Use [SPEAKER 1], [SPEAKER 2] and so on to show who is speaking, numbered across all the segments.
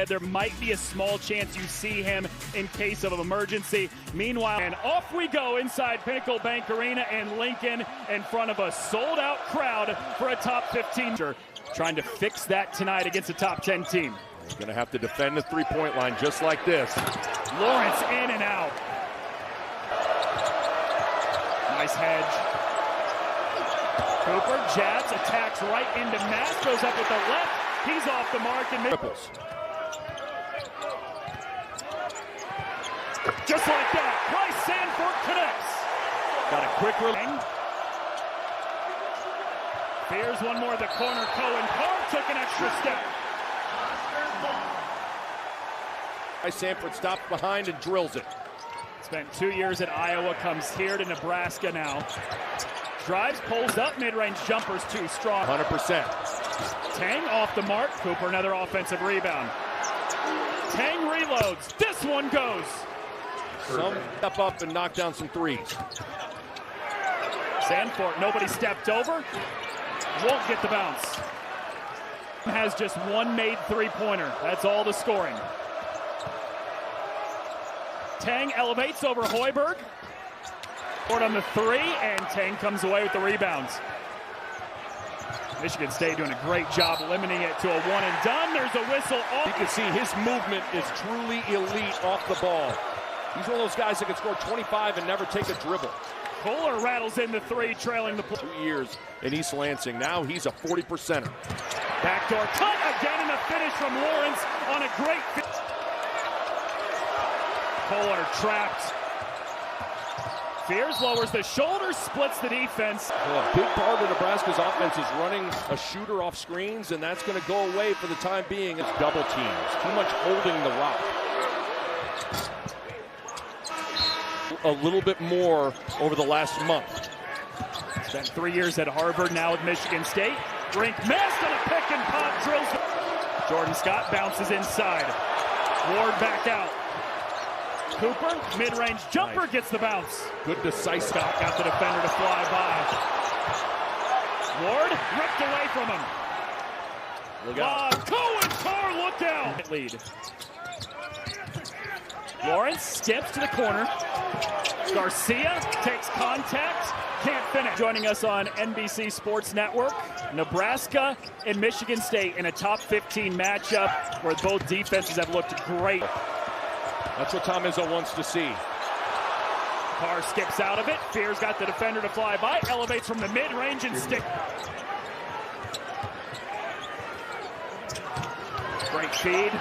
[SPEAKER 1] There might be a small chance you see him in case of an emergency. Meanwhile, and off we go inside Pinnacle Bank Arena in Lincoln in front of a sold-out crowd for a top 15. Trying to fix that tonight against a top 10 team.
[SPEAKER 2] He's going to have to defend the three-point line just like this.
[SPEAKER 1] Lawrence in and out. Nice hedge. Cooper jabs, attacks right into Mass, goes up with the left. He's off the mark and
[SPEAKER 2] Ripples.
[SPEAKER 1] Just like that, Bryce Sanford connects. Got a quick release. Fears one more at the corner. Cohen Carr took an extra step.
[SPEAKER 2] Bryce Sanford stops behind and drills it.
[SPEAKER 1] Spent 2 years at Iowa, comes here to Nebraska now. Drives, pulls up, mid-range jumpers too strong.
[SPEAKER 2] 100%.
[SPEAKER 1] Tang off the mark. Cooper another offensive rebound. Tang reloads. This one goes.
[SPEAKER 2] Some step up and knock down some threes.
[SPEAKER 1] Sanford, nobody stepped over. Won't get the bounce. Has just one made three-pointer. That's all the scoring. Tang elevates over Hoiberg. Ford on the three, and Tang comes away with the rebounds. Michigan State doing a great job limiting it to a one and done. There's a whistle off.
[SPEAKER 2] You can see his movement is truly elite off the ball. He's one of those guys that can score 25 and never take a dribble.
[SPEAKER 1] Kohler rattles in the three, trailing the
[SPEAKER 2] 2 years in East Lansing. Now he's a 40%er.
[SPEAKER 1] Backdoor cut again, and a finish from Lawrence on a great fit. Kohler trapped. Fears lowers the shoulder, splits the defense.
[SPEAKER 2] Well, a big part of Nebraska's offense is running a shooter off screens, and that's going to go away for the time being. It's double teams. Too much holding the rock. A little bit more over the last month.
[SPEAKER 1] Spent 3 years at Harvard, now with Michigan State. Rink missed on a pick and pop, drills. Jordan Scott bounces inside. Ward back out. Cooper, mid-range jumper, gets the bounce.
[SPEAKER 2] Good decisive.
[SPEAKER 1] Scott got the defender to fly by. Ward ripped away from him.
[SPEAKER 2] Look out.
[SPEAKER 1] Cohen Carr, look out. Lead. Lawrence skips to the corner. Garcia takes contact, can't finish. Joining us on NBC Sports Network, Nebraska and Michigan State in a top 15 matchup where both defenses have looked great.
[SPEAKER 2] That's what Tom Izzo wants to see.
[SPEAKER 1] Carr skips out of it. Fears got the defender to fly by, elevates from the mid-range and stick. Great feed.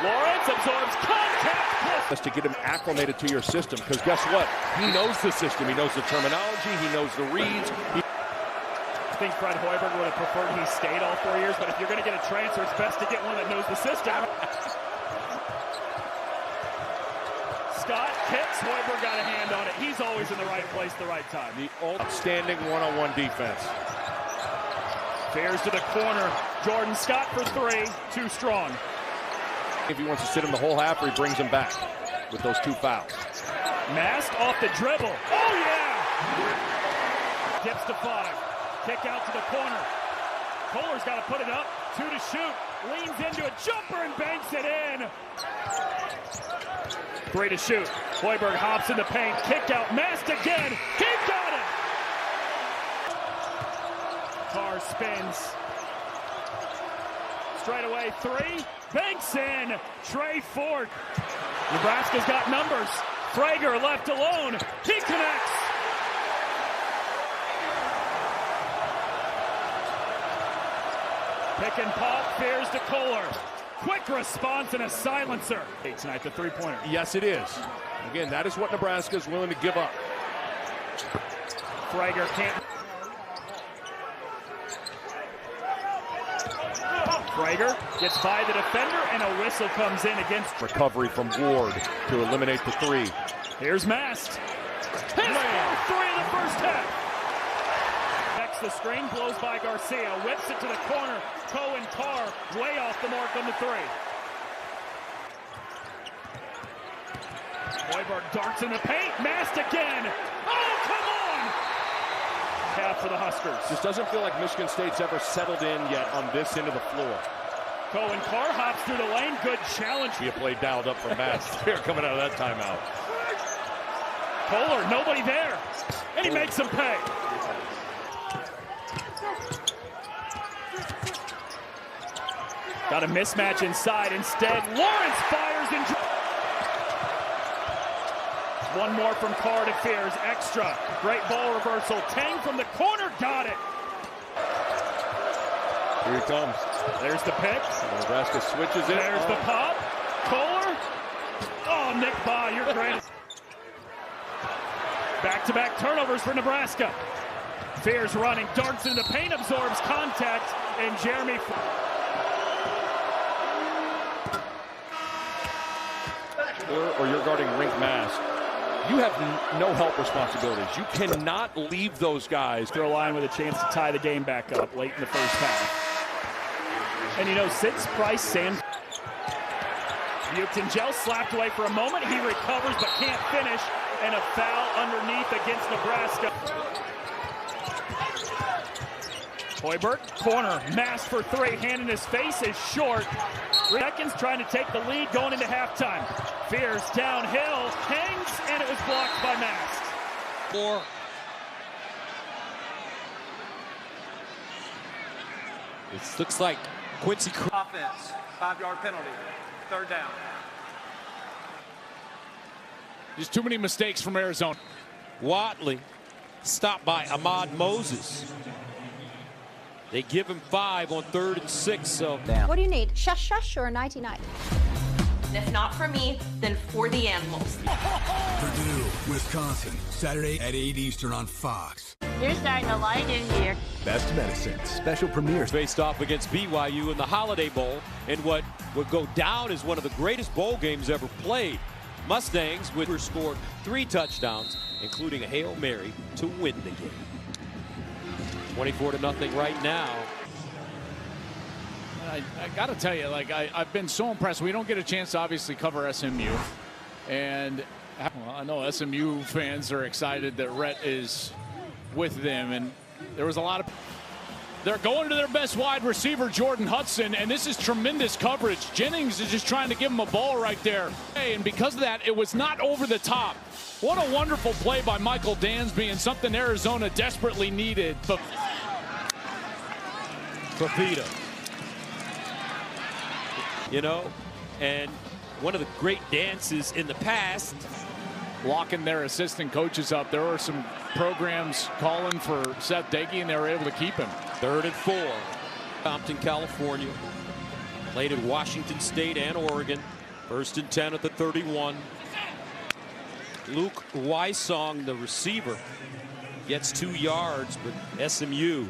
[SPEAKER 1] Lawrence absorbs contact.
[SPEAKER 2] Just to get him acclimated to your system, because guess what? He knows the system. He knows the terminology. He knows the reads.
[SPEAKER 1] I think Fred Hoiberg would have preferred he stayed all 4 years, but if you're going to get a transfer, it's best to get one that knows the system. Scott kicks. Hoiberg got a hand on it. He's always in the right place at the right time.
[SPEAKER 2] The outstanding one-on-one defense.
[SPEAKER 1] Fears to the corner. Jordan Scott for three. Too strong.
[SPEAKER 2] If he wants to sit him the whole half, or he brings him back with those two fouls.
[SPEAKER 1] Mast off the dribble. Oh, yeah! Dips to five. Kick out to the corner. Kohler's got to put it up. Two to shoot. Leans into a jumper and banks it in. Three to shoot. Hoiberg hops in the paint. Kick out. Mast again. He got it! Carr spins. Straight away three. Banks in. Trey Ford. Nebraska's got numbers. Frager left alone. He connects. Pick and pop. Fears to Kohler. Quick response and a silencer. Tonight, the three-pointer.
[SPEAKER 2] Yes, it is. Again, that is what Nebraska is willing to give up.
[SPEAKER 1] Frager can't. Frager gets by the defender, and a whistle comes in against.
[SPEAKER 2] Recovery from Ward to eliminate the three.
[SPEAKER 1] Here's Mast. His first three in the first half. Next, the screen blows by Garcia. Whips it to the corner. Cohen Carr way off the mark on the three. Hoiberg darts in the paint. Mast again. Oh, come on! Half for the Huskers.
[SPEAKER 2] Just doesn't feel like Michigan State's ever settled in yet on this end of the floor.
[SPEAKER 1] Cohen Carr hops through the lane. Good challenge.
[SPEAKER 2] He played dialed up for Mass here coming out of that timeout.
[SPEAKER 1] Kohler, nobody there. And he makes him pay. Got a mismatch inside. Instead, Lawrence fires and... One more from Carr to Fears. Extra. Great ball reversal. Tang from the corner. Got it.
[SPEAKER 2] Here he comes.
[SPEAKER 1] There's the pick.
[SPEAKER 2] Nebraska switches it.
[SPEAKER 1] There's the pop. Kohler. Oh, Nick Baugh, you're great. Back-to-back turnovers for Nebraska. Fears running, darts into the paint, absorbs contact, and Jeremy...
[SPEAKER 2] Or you're guarding Rink Mass. You have no help responsibilities. You cannot leave those guys.
[SPEAKER 1] Throw line with a chance to tie the game back up late in the first half. And you know, Sid's Price, Sand... Buchton-Gel slapped away for a moment. He recovers but can't finish. And a foul underneath against Nebraska. Hoiberg, corner, Mass for three. Hand in his face is short. Seconds trying to take the lead going into halftime. Fears downhill, hangs, and it was blocked by Mass.
[SPEAKER 3] It looks like Quincy.
[SPEAKER 4] Offense, 5-yard penalty, 3rd down.
[SPEAKER 5] Just too many mistakes from Arizona.
[SPEAKER 3] Watley stopped by Ahmad Moses. They give him 5 on 3rd and 6. So
[SPEAKER 6] what do you need? Shush or 99?
[SPEAKER 7] If not for me, then for the animals.
[SPEAKER 8] Purdue, Wisconsin, Saturday at 8 Eastern on Fox.
[SPEAKER 7] You're starting to light in here.
[SPEAKER 8] Best Medicine, special premieres.
[SPEAKER 3] Faced off against BYU in the Holiday Bowl in what would go down as one of the greatest bowl games ever played. Mustangs would score 3 touchdowns, including a Hail Mary to win the game. 24-0 right now.
[SPEAKER 5] I got to tell you, like, I've been so impressed. We don't get a chance to obviously cover SMU. And well, I know SMU fans are excited that Rhett is with them. And there was a lot of... They're going to their best wide receiver, Jordan Hudson, and this is tremendous coverage. Jennings is just trying to give him a ball right there. And because of that, it was not over the top. What a wonderful play by Michael Dansby and something Arizona desperately needed.
[SPEAKER 3] Fafita. You know, and one of the great dances in the past.
[SPEAKER 5] Locking their assistant coaches up. There were some programs calling for Seth Dagey, and they were able to keep him.
[SPEAKER 3] 3rd and 4. Compton, California. Played at Washington State and Oregon. 1st and 10 at the 31. Luke Wysong, the receiver, gets 2 yards, but SMU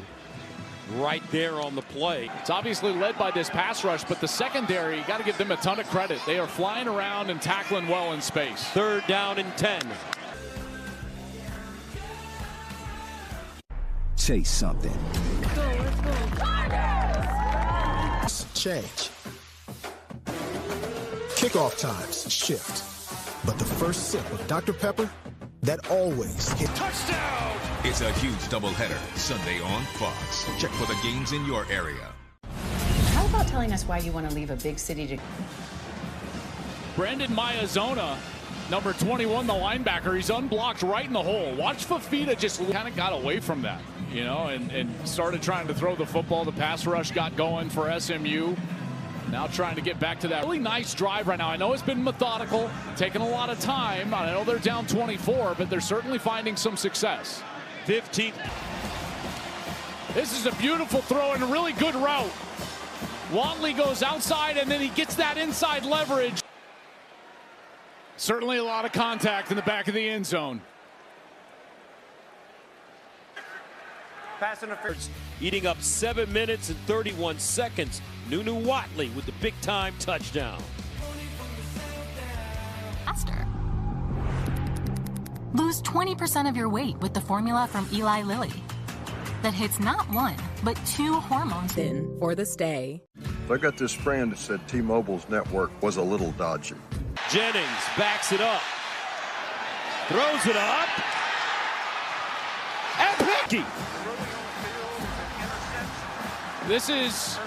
[SPEAKER 3] right there on the play.
[SPEAKER 5] It's obviously led by this pass rush, but the secondary, you got to give them a ton of credit. They are flying around and tackling well in space.
[SPEAKER 3] 3rd down and 10.
[SPEAKER 8] Chase something.
[SPEAKER 9] Change. Kickoff times shift. But the first sip of Dr. Pepper, that always hit.
[SPEAKER 1] Touchdown!
[SPEAKER 10] It's a huge doubleheader Sunday on Fox. Check for the games in your area.
[SPEAKER 11] How about telling us why you want to leave a big city to...
[SPEAKER 5] Brandon Maizona, number 21, the linebacker. He's unblocked right in the hole. Watch Fafita just kind of got away from that, you know, and started trying to throw the football. The pass rush got going for SMU. Now trying to get back to that really nice drive right now. I know it's been methodical, taking a lot of time. I know they're down 24, but they're certainly finding some success.
[SPEAKER 3] 15th.
[SPEAKER 5] This is a beautiful throw and a really good route. Watley goes outside, and then he gets that inside leverage. Certainly a lot of contact in the back of the end zone.
[SPEAKER 4] Pass interference.
[SPEAKER 3] Eating up 7 minutes and 31 seconds. Nunu Watley with the big-time touchdown.
[SPEAKER 7] Faster. Lose 20% of your weight with the formula from Eli Lilly that hits not 1, but 2 hormones.
[SPEAKER 11] In for this day.
[SPEAKER 12] I got this friend that said T-Mobile's network was a little dodgy.
[SPEAKER 3] Jennings backs it up. Throws it up. And Picky.
[SPEAKER 5] This is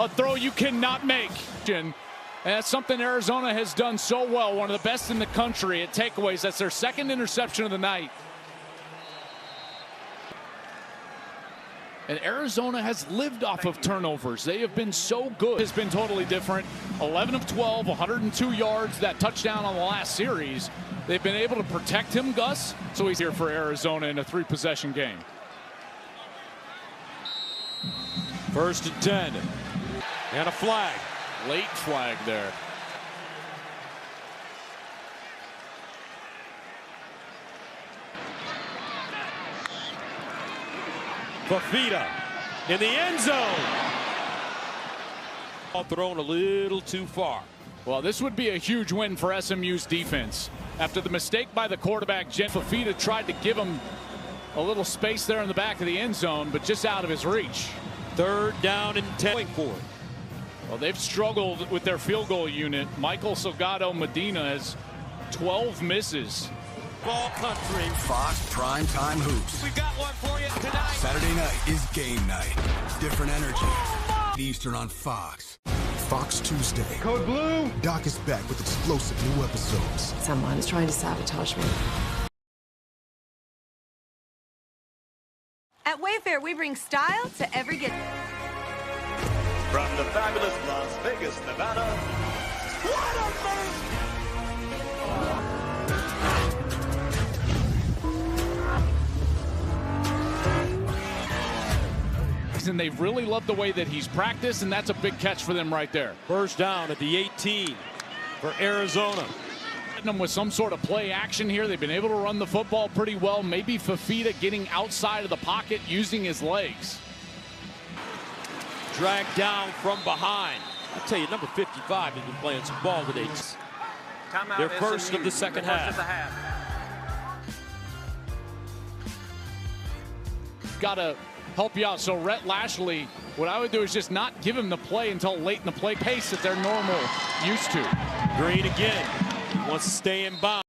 [SPEAKER 5] a throw you cannot make. And that's something Arizona has done so well, one of the best in the country at takeaways. That's their second interception of the night. And Arizona has lived off of turnovers. They have been so good. It's been totally different. 11 of 12, 102 yards, that touchdown on the last series. They've been able to protect him, Gus, so he's here for Arizona in a 3-possession game.
[SPEAKER 3] 1st and 10. And a flag.
[SPEAKER 5] Late flag there.
[SPEAKER 3] Fafita in the end zone. Ball thrown a little too far.
[SPEAKER 5] Well, this would be a huge win for SMU's defense. After the mistake by the quarterback, Fafita tried to give him a little space there in the back of the end zone, but just out of his reach.
[SPEAKER 3] 3rd down and 10 for it.
[SPEAKER 5] Well, they've struggled with their field goal unit. Michael Salgado Medina has 12 misses.
[SPEAKER 3] Ball country.
[SPEAKER 8] Fox Primetime Hoops.
[SPEAKER 3] We've got one for you tonight.
[SPEAKER 8] Saturday night is game night. Different energy. Eastern on Fox. Fox Tuesday.
[SPEAKER 13] Code Blue.
[SPEAKER 8] Doc is back with explosive new episodes.
[SPEAKER 11] Someone is trying to sabotage me.
[SPEAKER 14] At Wayfair, we bring style to every get.
[SPEAKER 15] From the fabulous Las Vegas, Nevada. What a first!
[SPEAKER 5] And they've really loved the way that he's practiced, and that's a big catch for them right there.
[SPEAKER 3] 1st down at the 18 for Arizona.
[SPEAKER 5] Them with some sort of play action here. They've been able to run the football pretty well. Maybe Fafita getting outside of the pocket using his legs.
[SPEAKER 3] Dragged down from behind. I tell you, number 55 has been playing some ball today. Their first of the second half.
[SPEAKER 5] Got to help you out. So Rhett Lashley, what I would do is just not give him the play until late in the play pace that they're normal used to.
[SPEAKER 3] Green again. Wants to stay in bounds.